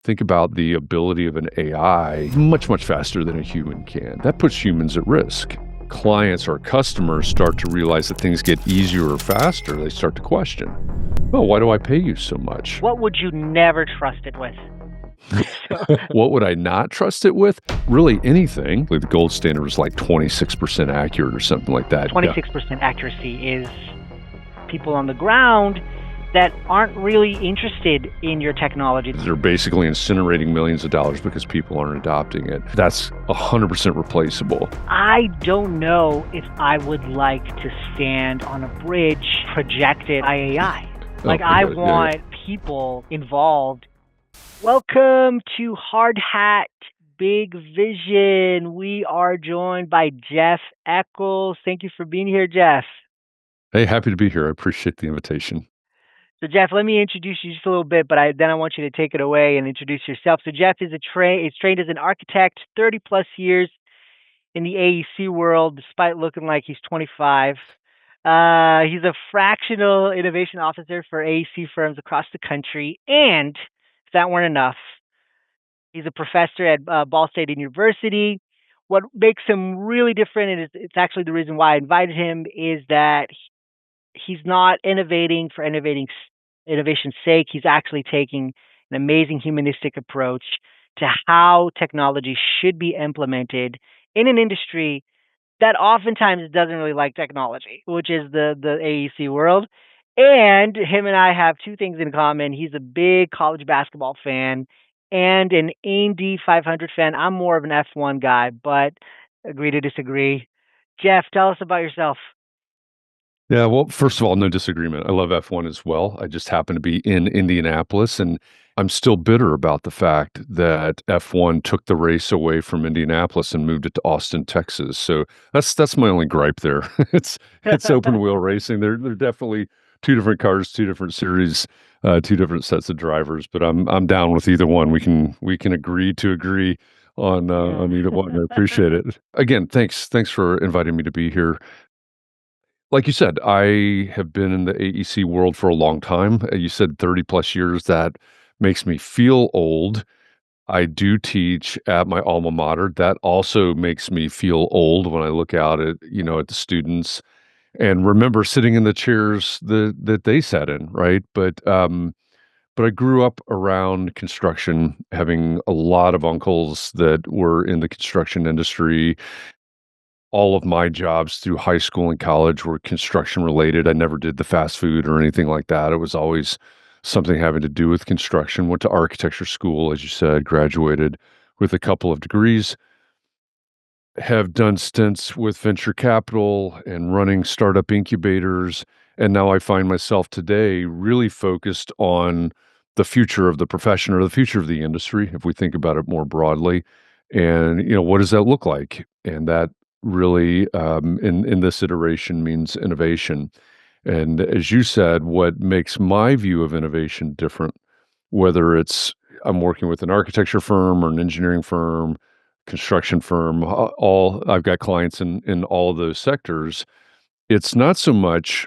think about the ability of an AI much, much faster than a human can. That puts humans at risk. Clients or customers start to realize that things get easier or faster. They start to question, oh, why do I pay you so much? What would you never trust it with? What would I not trust it with? Really anything. The gold standard was like 26% accurate or something like that. 26% accuracy is people on the ground that aren't really interested in your technology. They're basically incinerating millions of dollars because people aren't adopting it. That's 100% replaceable. I don't know if I would like to stand on a bridge projected by AI. I want people involved. Welcome to Hard Hat Big Vision. We are joined by Jeff Eccles. Thank you for being here, Jeff. Hey, happy to be here. I appreciate the invitation. So, Jeff, let me introduce you just a little bit, but then I want you to take it away and introduce yourself. So, Jeff is trained as an architect, 30 plus years in the AEC world, despite looking like he's 25. He's a fractional innovation officer for AEC firms across the country. And if that weren't enough, he's a professor at Ball State University. What makes him really different, and it's actually the reason why I invited him, is that he's not innovating for innovation's sake. He's actually taking an amazing humanistic approach to how technology should be implemented in an industry that oftentimes doesn't really like technology, which is the AEC world. And him and I have two things in common. He's a big college basketball fan and an Indy 500 fan. I'm more of an F1 guy, but agree to disagree. Jeff, tell us about yourself. Yeah, well, first of all, no disagreement. I love F1 as well. I just happen to be in Indianapolis, and I'm still bitter about the fact that F1 took the race away from Indianapolis and moved it to Austin, Texas. So that's my only gripe there. It's open wheel racing. They're definitely two different cars, two different series, two different sets of drivers. But I'm down with either one. We can agree to agree on either one. I appreciate it. Again, thanks for inviting me to be here. Like you said, I have been in the AEC world for a long time. You said 30 plus years. That makes me feel old. I do teach at my alma mater. That also makes me feel old when I look out at the students and remember sitting in the chairs that they sat in, right? But I grew up around construction, having a lot of uncles that were in the construction industry. All of my jobs through high school and college were construction related. I never did the fast food or anything like that. It was always something having to do with construction. Went to architecture school, as you said, graduated with a couple of degrees, have done stints with venture capital and running startup incubators. And now I find myself today really focused on the future of the profession or the future of the industry, if we think about it more broadly. And, what does that look like? And that really, in this iteration, means innovation. And as you said, what makes my view of innovation different, whether it's I'm working with an architecture firm or an engineering firm, construction firm, all I've got clients in all of those sectors. It's not so much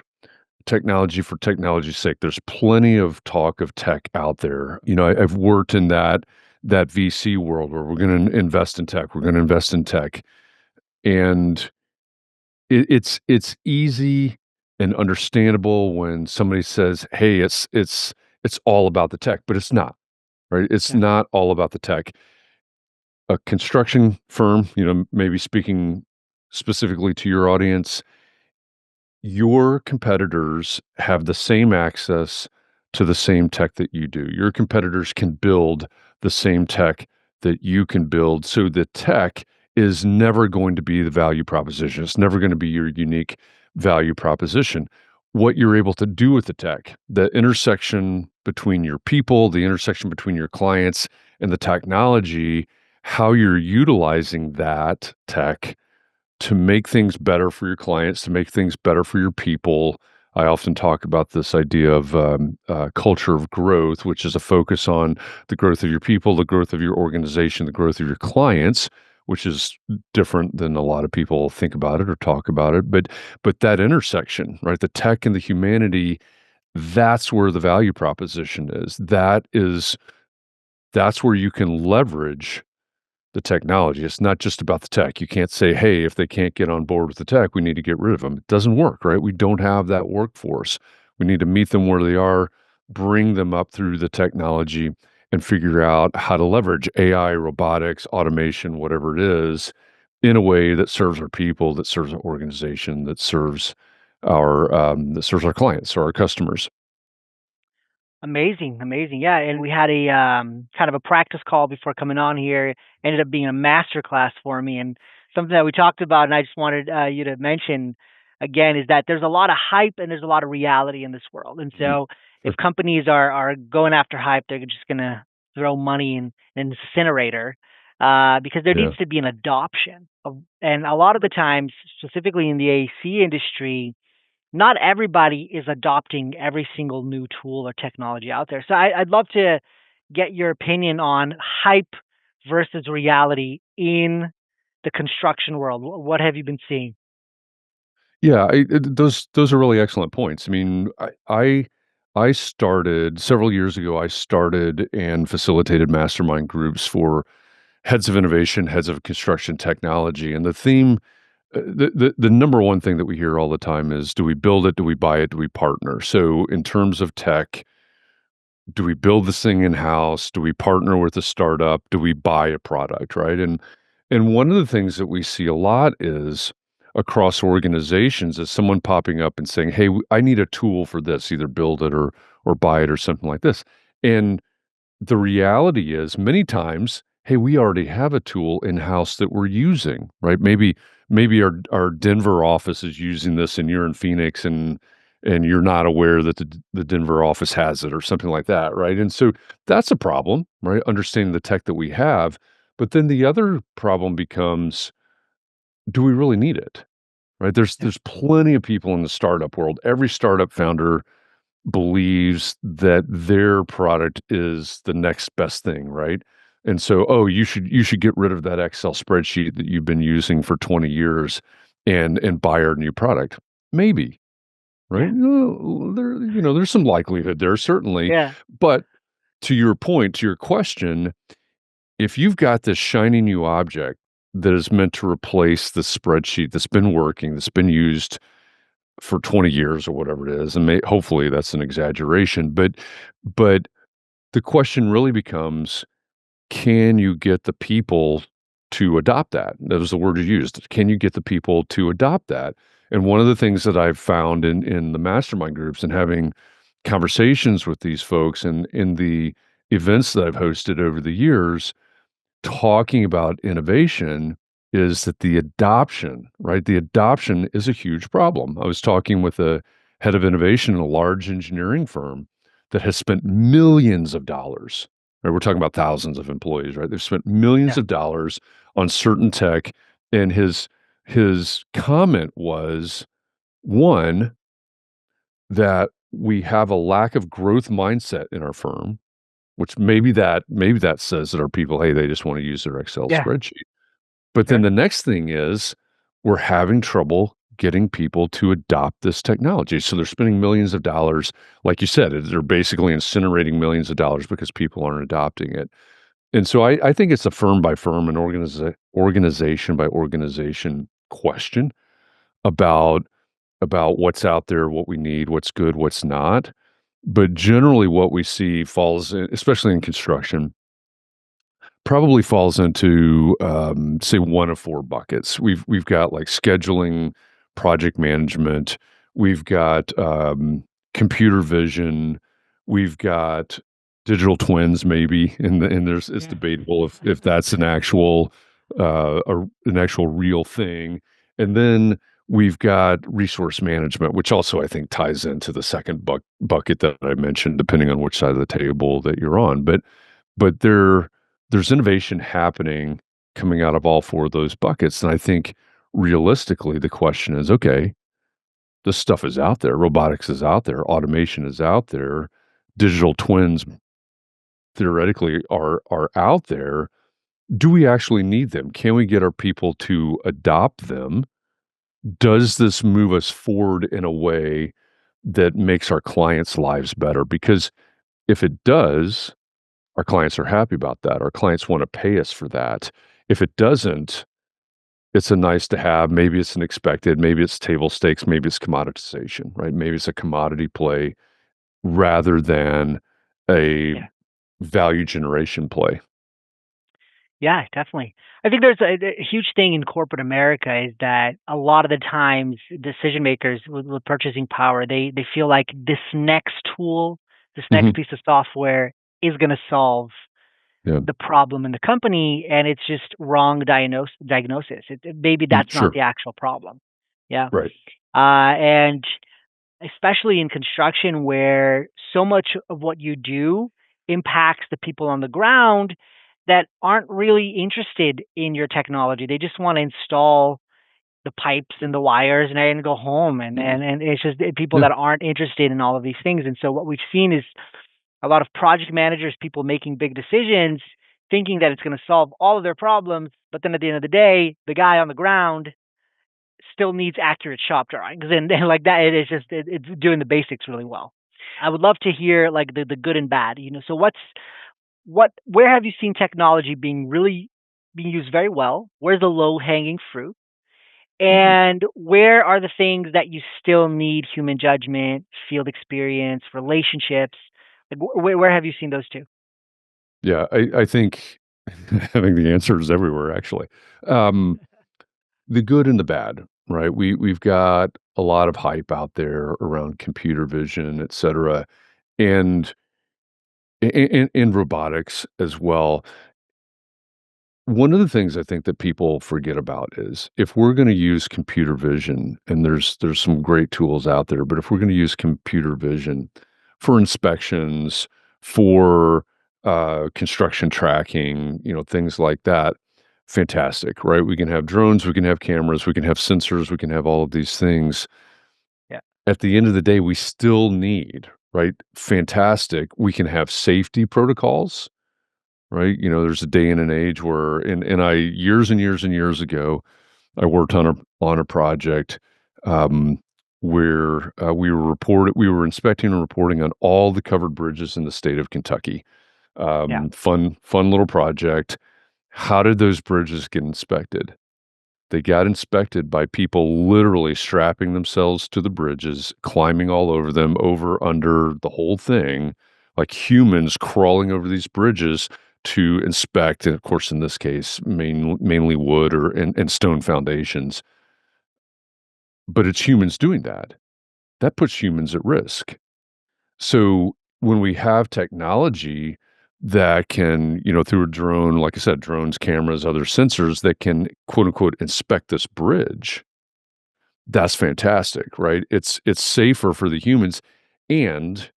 technology for technology's sake. There's plenty of talk of tech out there. I've worked in that VC world where we're going to invest in tech. We're going to invest in tech. And it's easy and understandable when somebody says, "Hey, it's all about the tech," but it's not, right? It's not all about the tech. A construction firm, maybe speaking specifically to your audience, your competitors have the same access to the same tech that you do. Your competitors can build the same tech that you can build. So the tech is never going to be the value proposition. It's never going to be your unique value proposition. What you're able to do with the tech, the intersection between your people, the intersection between your clients and the technology, how you're utilizing that tech to make things better for your clients, to make things better for your people. I often talk about this idea of culture of growth, which is a focus on the growth of your people, the growth of your organization, the growth of your clients, which is different than a lot of people think about it or talk about it. But that intersection, right, the tech and the humanity, that's where the value proposition is. That is that's where you can leverage the technology. It's not just about the tech. You can't say, hey, if they can't get on board with the tech, we need to get rid of them. It doesn't work, right? We don't have that workforce. We need to meet them where they are, bring them up through the technology, and figure out how to leverage AI, robotics, automation, whatever it is, in a way that serves our people, that serves our organization, that serves our clients or our customers. Amazing, amazing. Yeah, and we had a kind of a practice call before coming on here. Ended up being a master class for me, and something that we talked about, and I just wanted you to mention again is that there's a lot of hype and there's a lot of reality in this world. And Mhm. so, if companies are going after hype, they're just gonna throw money in an incinerator because there Yeah. needs to be an adoption. And a lot of the times, specifically in the AEC industry, not everybody is adopting every single new tool or technology out there. So I'd love to get your opinion on hype versus reality in the construction world. What have you been seeing? Yeah, those are really excellent points. I mean, I started several years ago. I started and facilitated mastermind groups for heads of innovation, heads of construction technology, and the theme, the number one thing that we hear all the time is, do we build it? Do we buy it? Do we partner? So, in terms of tech, do we build this thing in house? Do we partner with a startup? Do we buy a product? Right, and one of the things that we see a lot is across organizations is someone popping up and saying, "Hey, I need a tool for this, either build it or buy it or something like this." And the reality is many times, hey, we already have a tool in-house that we're using, right? Maybe our Denver office is using this and you're in Phoenix and you're not aware that the Denver office has it or something like that, right? And so that's a problem, right? Understanding the tech that we have. But then the other problem becomes, do we really need it? Right? Yeah, There's plenty of people in the startup world. Every startup founder believes that their product is the next best thing, right? And so, oh, you should get rid of that Excel spreadsheet that you've been using for 20 years and buy our new product. Maybe, right? yeah, There's some likelihood there, certainly. yeah, But to your point, to your question, if you've got this shiny new object that is meant to replace the spreadsheet that's been working, that's been used for 20 years or whatever it is, and hopefully that's an exaggeration, but the question really becomes, can you get the people to adopt that? That was the word you used. Can you get the people to adopt that? And one of the things that I've found in the mastermind groups and having conversations with these folks and in the events that I've hosted over the years, talking about innovation, is that the adoption, right? The adoption is a huge problem. I was talking with a head of innovation in a large engineering firm that has spent millions of dollars, right? We're talking about thousands of employees, right? They've spent millions yeah, of dollars on certain tech. And his comment was, one, that we have a lack of growth mindset in our firm, which maybe that says that our people, hey, they just want to use their Excel yeah. spreadsheet. But then Sure. the next thing is we're having trouble getting people to adopt this technology. So they're spending millions of dollars. Like you said, they're basically incinerating millions of dollars because people aren't adopting it. And so I think it's a firm by firm and organization by organization question about what's out there, what we need, what's good, what's not. But generally what we see falls in, especially in construction, probably falls into, say, one of 4 buckets. We've got, like, scheduling, project management, we've got, computer vision, we've got digital twins maybe, and there's it's Yeah. debatable if that's an actual real thing, and then we've got resource management, which also I think ties into the second bucket that I mentioned, depending on which side of the table that you're on, but there's innovation happening coming out of all 4 of those buckets, and I think realistically, the question is, okay, this stuff is out there, robotics is out there, automation is out there, digital twins theoretically are out there. Do we actually need them? Can we get our people to adopt them? Does this move us forward in a way that makes our clients' lives better? Because if it does, Our clients are happy about that. Our clients wanna pay us for that. If it doesn't, it's a nice to have, maybe it's an expected, maybe it's table stakes, maybe it's commoditization, right? Maybe it's a commodity play rather than a Yeah. value generation play. Yeah, definitely. I think there's a huge thing in corporate America is that a lot of the times decision makers with purchasing power, they feel like this next tool, this next Mhm. piece of software is going to solve Yeah. the problem in the company, and it's just wrong diagnosis. Maybe Mm, that's not sure. the actual problem. Yeah, Right. and especially in construction where so much of what you do impacts the people on the ground that aren't really interested in your technology. They just want to install the pipes and the wires and go home. And it's just people Yeah. that aren't interested in all of these things. And so what we've seen is a lot of project managers, people making big decisions, thinking that it's going to solve all of their problems. But then at the end of the day, the guy on the ground still needs accurate shop drawings and like that. It is just it's doing the basics really well. I would love to hear like the good and bad. So where have you seen technology being used very well? Where's the low hanging fruit? Mhm. And where are the things that you still need human judgment, field experience, relationships? Like where have you seen those two? Yeah, I think I think the answer is everywhere, actually. Um, the good and the bad, right? We've got a lot of hype out there around computer vision, et cetera, and in robotics as well. One of the things I think that people forget about is if we're gonna use computer vision, and there's some great tools out there, but if we're gonna use computer vision for inspections, for, construction tracking, things like that, fantastic, right? We can have drones, we can have cameras, we can have sensors, we can have all of these things. Yeah, At the end of the day, we still need, right? Fantastic. We can have safety protocols, right? There's a day and an age where and I years and years and years ago, I worked on a project, um, where, we were inspecting and reporting on all the covered bridges in the state of Kentucky. yeah, Fun little project. How did those bridges get inspected? They got inspected by people literally strapping themselves to the bridges, climbing all over them, over, under, the whole thing, like humans crawling over these bridges to inspect, and of course, in this case, mainly wood or and stone foundations. But it's humans doing that. That puts humans at risk. So when we have technology that can, through a drone, like I said, drones, cameras, other sensors that can quote unquote inspect this bridge, that's fantastic, right? It's safer for the humans, and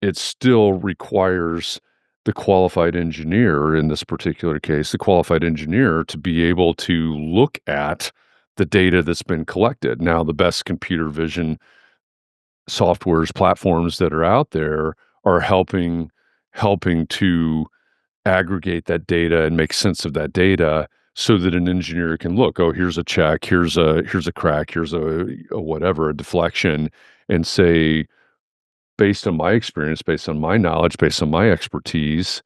it still requires the qualified engineer, in this particular case, the qualified engineer to be able to look at the data that's been collected. Now, the best computer vision softwares, platforms that are out there are helping to aggregate that data and make sense of that data so that an engineer can look, oh, here's a check, here's a crack, here's a whatever, a deflection, and say, based on my experience, based on my knowledge, based on my expertise,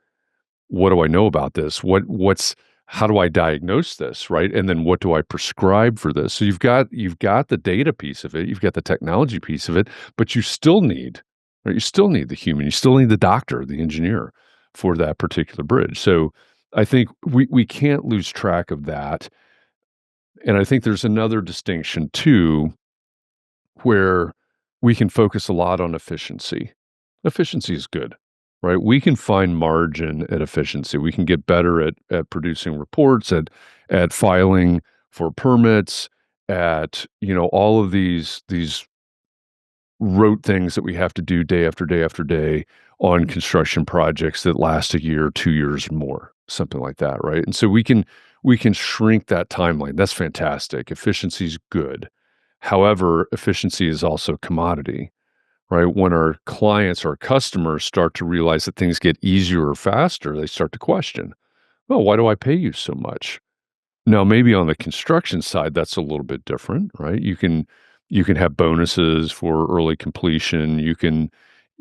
what do I know about this? What's how do I diagnose this, right? And then what do I prescribe for this? So you've got the data piece of it, you've got the technology piece of it, but you still need, right? You still need the human, you still need the doctor, the engineer for that particular bridge. So I think we can't lose track of that. And I think there's another distinction too, where we can focus a lot on efficiency. Efficiency is good, right? We can find margin at efficiency. We can get better at producing reports, at filing for permits, at all of these rote things that we have to do day after day after day on construction projects that last a year, 2 years or more, something like that, right? And so we can shrink that timeline. That's fantastic. Efficiency is good. However, efficiency is also commodity, right? When our clients, our customers start to realize that things get easier or faster, they start to question, oh, why do I pay you so much? Now, maybe on the construction side, that's a little bit different, right? You can have bonuses for early completion.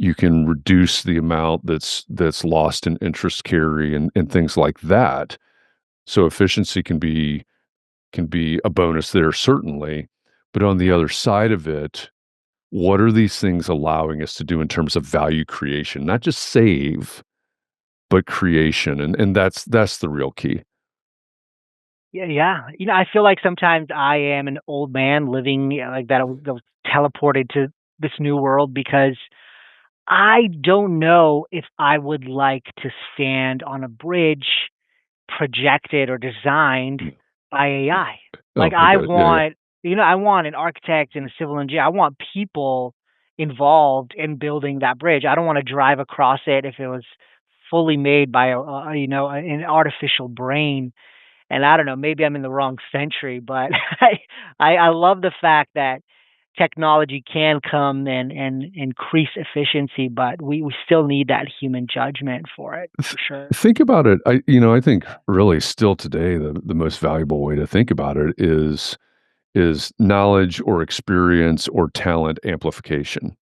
You can reduce the amount that's lost in interest carry and things like that. So efficiency can be a bonus there, certainly. But on the Yeah. other side of it, what are these things allowing us to do in terms of value creation? Not just save, but creation, and that's the real key. Yeah, yeah. I feel like sometimes I am an old man living like that was teleported to this new world because I don't know if I would like to stand on a bridge projected or designed Yeah. by AI. Like Oh, I get it. Yeah, yeah. I want an architect and a civil engineer. I want people involved in building that bridge. I don't want to drive across it if it was fully made by an artificial brain. And I don't know, maybe I'm in the wrong century, but I love the fact that technology can come and increase efficiency, but we still need that human judgment for it, Th for sure. Think about it. I think really still today, the most valuable way to think about it is knowledge or experience or talent amplification.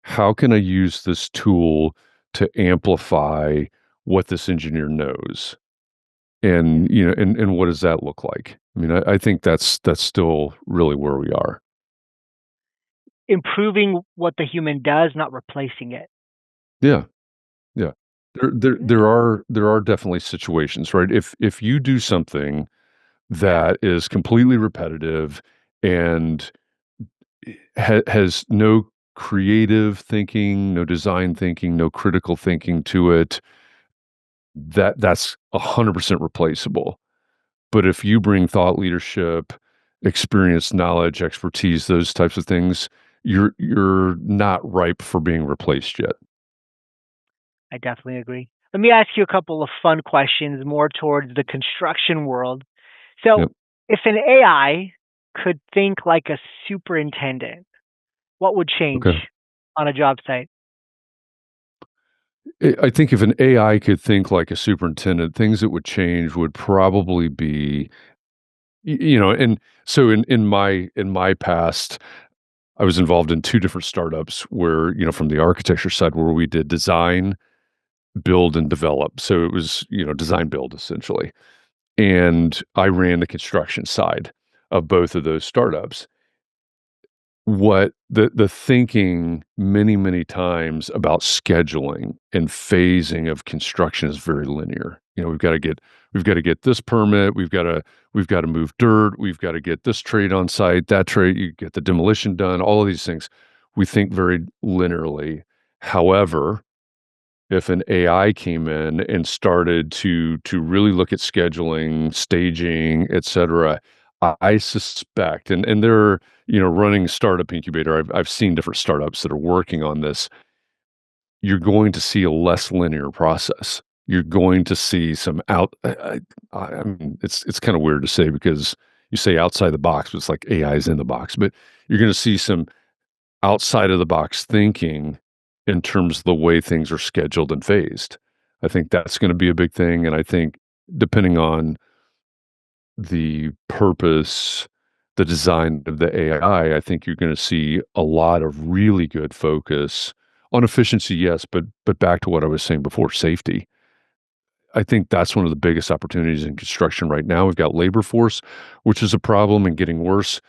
How can I use this tool to amplify what this engineer knows? Yeah. And what does that look like? I mean, I think that's still really where we are. Improving what the human does, not replacing it. Yeah, yeah. There there Yeah. there are there are definitely situations, right? If you do something Yeah. that is completely repetitive and has no creative thinking, no design thinking, no critical thinking to it, that's 100% replaceable. But if you bring thought leadership, experience, knowledge, expertise, those types of things, you're not ripe for being replaced yet. I definitely agree. Let me ask you a couple of fun questions more towards the construction world. So, Yep. if an AI could think like a superintendent, what would change Okay. on a job site? I think if an AI could think like a superintendent, things that would change would probably be, and so in my past, I was involved in two different startups where, from the architecture side, where we did design, build, and develop. So it was, design build essentially. And I ran the construction side of both of those startups. What the thinking many, many times about scheduling and phasing of construction is very linear. We've got to get this permit, we've got to move dirt, we've got to get this trade on site, that trade, you get the demolition done, all of these things. We think very linearly. However, if an AI came in and started to really look at scheduling, staging, et cetera, I suspect, and they're, running startup incubator. I've seen different startups that are working on this. You're going to see a less linear process. You're going to see some out. I mean, it's kind of weird to say because you say outside the box, but it's like AI is in the box. But you're going to see some outside of the box thinking in terms of the way things are scheduled and phased. I think that's going to be a big thing. And I think depending on the purpose, the design of the AI, I think you're going to see a lot of really good focus on efficiency, yes, but back to what I was saying before, safety. I think that's one of the biggest opportunities in construction right now. We've got labor force, which is a problem and getting worse.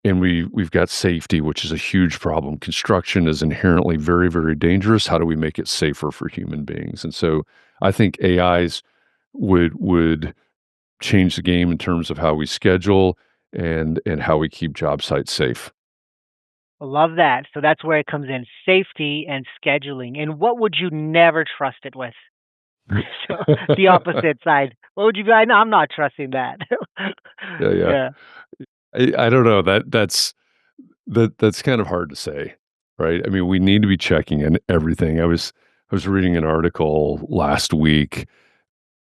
And we've got safety, which is a huge problem. Construction is inherently very, very dangerous. How do we make it safer for human beings? And so I think AIs would change the game in terms of how we schedule and how we keep job sites safe. I love that. So that's where it comes in, safety and scheduling. And what would you never trust it with? So the opposite side. What would you be like, "No, I'm not trusting that." Yeah, yeah. Yeah. I don't know. That's kind of hard to say, right? I mean, we need to be checking in everything. I was reading an article last week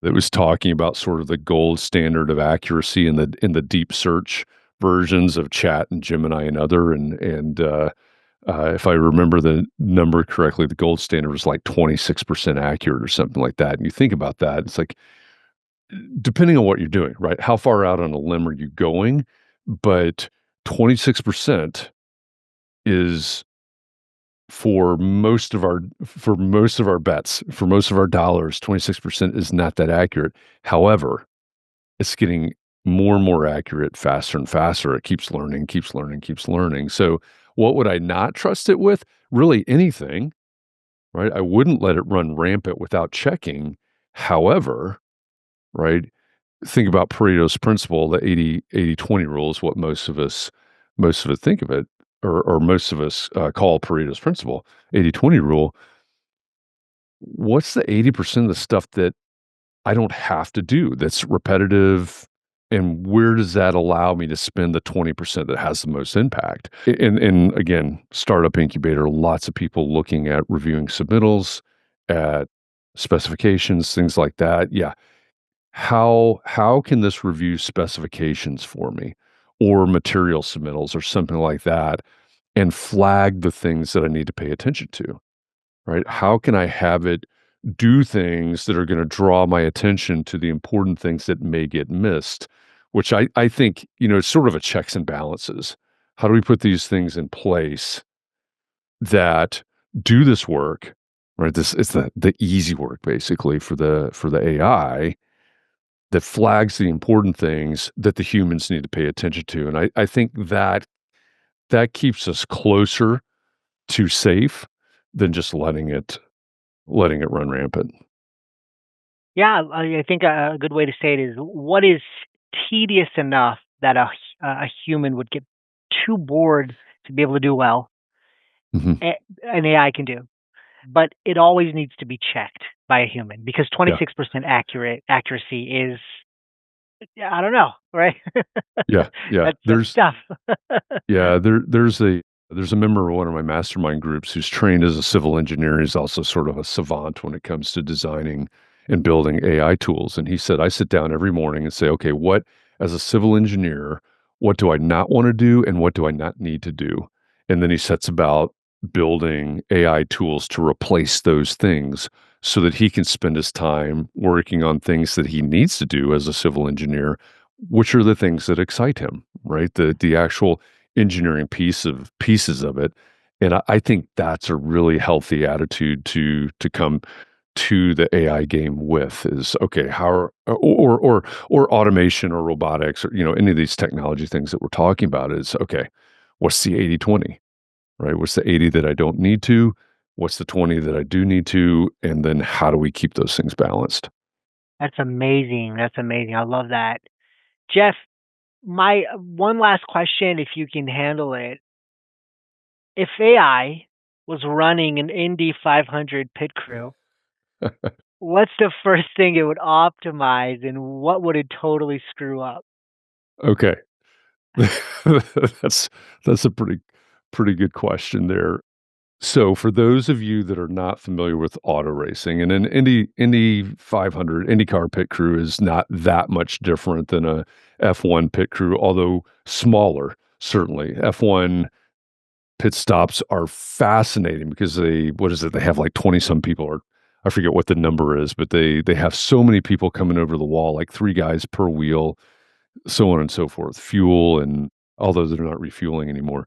that was talking about sort of the gold standard of accuracy in the deep search versions of Chat and Gemini and other, and if I remember the number correctly, the gold standard was like 26% accurate or something like that. And you think about that, it's like depending on what you're doing, right? How far out on a limb are you going? But 26% is for most of our bets, for most of our dollars, 26% is not that accurate. However, it's getting more and more accurate faster and faster. It keeps learning, keeps learning, keeps learning. So what would I not trust it with? Really anything, right? I wouldn't let it run rampant without checking. However, right, think about Pareto's principle, the 80-20 rule is what most of us think of it, or most of us call Pareto's principle, 80-20 rule. What's the 80% of the stuff that I don't have to do that's repetitive? And where does that allow me to spend the 20% that has the most impact? And again, startup incubator, lots of people looking at reviewing submittals, at specifications, things like that. Yeah. How can this review specifications for me or material submittals or something like that and flag the things that I need to pay attention to? Right? How can I have it do things that are going to draw my attention to the important things that may get missed, which I think, it's sort of a checks and balances. How do we put these things in place that do this work, right? This it's the easy work basically for the AI that flags the important things that the humans need to pay attention to. And I think that keeps us closer to safe than just letting it run rampant. Yeah, I think a good way to say it is, what is tedious enough that a human would get too bored to be able to do well, Mhm. an AI can do, but it always needs to be checked by a human because Yeah. 26% accuracy is, yeah, I don't know, right? Yeah, yeah. That's tough. Yeah, there's a member of one of my mastermind groups who's trained as a civil engineer. He's also sort of a savant when it comes to designing and building AI tools. And he said, I sit down every morning and say, okay, as a civil engineer, what do I not want to do and what do I not need to do? And then he sets about building AI tools to replace those things so that he can spend his time working on things that he needs to do as a civil engineer, which are the things that excite him, right? The actual engineering pieces of it. And I think that's a really healthy attitude to come to the AI game with is okay, or automation or robotics or any of these technology things that we're talking about is okay, what's the 80-20, right? What's the 80 that I don't need to? What's the 20 that I do need to? And then how do we keep those things balanced? That's amazing. That's amazing. I love that. Jeff, my one last question, if you can handle it. If AI was running an Indy 500 pit crew, what's the first thing it would optimize and what would it totally screw up? Okay. That's that's a pretty good question there. So for those of you that are not familiar with auto racing, and an Indy 500 IndyCar pit crew is not that much different than a F1 pit crew, although smaller, certainly. F1 pit stops are fascinating because what is it? They have like 20 some people, or I forget what the number is, but they have so many people coming over the wall, like three guys per wheel, so on and so forth. Fuel, and although they're not refueling anymore.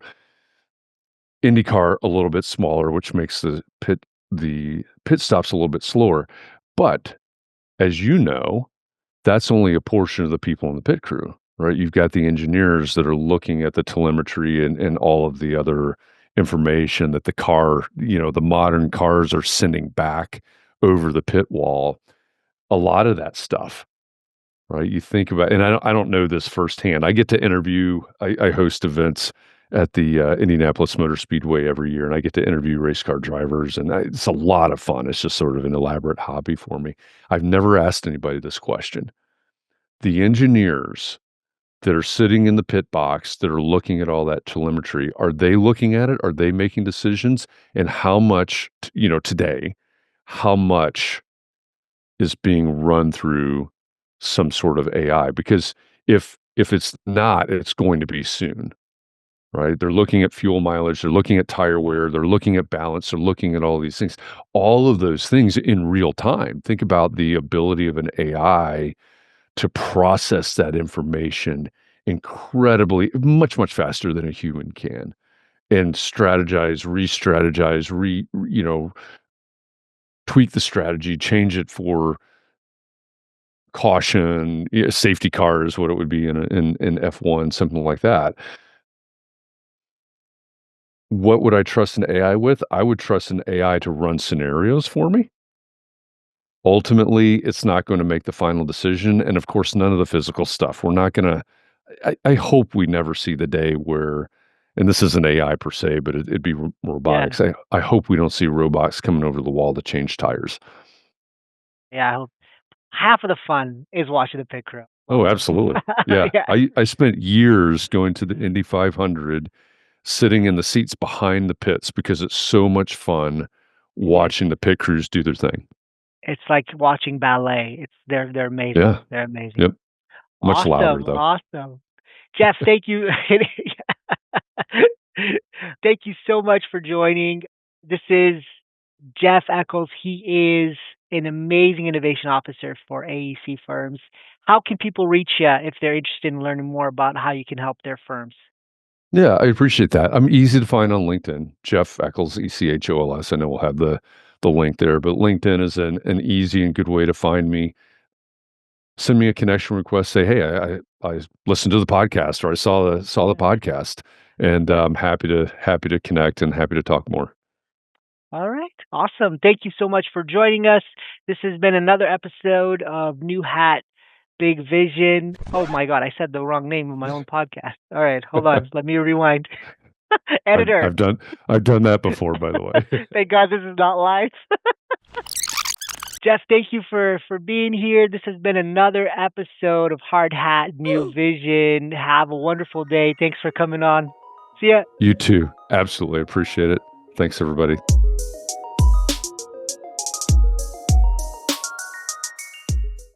IndyCar a little bit smaller, which makes the pit stops a little bit slower. But as you know, that's only a portion of the people in the pit crew, right? You've got the engineers that are looking at the telemetry and all of the other information that the modern cars are sending back over the pit wall. A lot of that stuff, right? You think about, and I don't know this firsthand. I get to interview. I host events at the Indianapolis Motor Speedway every year, and I get to interview race car drivers, and it's a lot of fun. It's just sort of an elaborate hobby for me. I've never asked anybody this question. The engineers that are sitting in the pit box that are looking at all that telemetry, are they looking at it? Are they making decisions? And how much, today, how much is being run through some sort of AI? Because if it's not, it's going to be soon, right? They're looking at fuel mileage, they're looking at tire wear, they're looking at balance, they're looking at all these things. All of those things in real time. Think about the ability of an AI to process that information incredibly much faster than a human can. and strategize, re-strategize, tweak the strategy, change it for caution, safety cars, what it would be in F1, something like that. What would I trust an AI with? I would trust an AI to run scenarios for me. Ultimately, it's not gonna make the final decision, and of course, none of the physical stuff. We're not gonna I hope we never see the day where, and this isn't AI per se, but it'd be Yeah. robotics. I hope we don't see robots coming over the wall to change tires. Yeah, I hope half of the fun is watching the pit crew. Oh, Love them. absolutely. Yeah. Yeah, I spent years going to the Indy 500, sitting in the seats behind the pits because it's so much fun it is. watching the pit crews do their thing. It's like watching ballet. They're amazing. Yeah. They're amazing. Yep. Much louder, Awesome, though. awesome. Jeff, thank you. Thank you so much for joining. This is Jeff Eccles. He is an amazing innovation officer for AEC firms. How can people reach you if they're interested in learning more about how you can help their firms? Yeah, I appreciate that. I'm easy to find on LinkedIn. Jeff Eccles, Echols. I know we'll have the link there, but LinkedIn is an easy and good way to find me. Send me a connection request. Say, hey, I listened to the podcast, or I saw the Yeah, podcast, and yeah. I'm happy to connect and happy to talk more. All right. Awesome. Thank you so much for joining us. This has been another episode of New Hat, Big Vision. Oh my God, I said the wrong name of my own podcast. All right, hold on. Let me rewind. I've Editor. I've done I've done that before, by the way. Thank God this is not live. Jeff, thank you for being here. This has been another episode of Hard Hat New Vision. Have a wonderful day. Thanks for coming on. See ya. You too. Absolutely appreciate it. Thanks, everybody.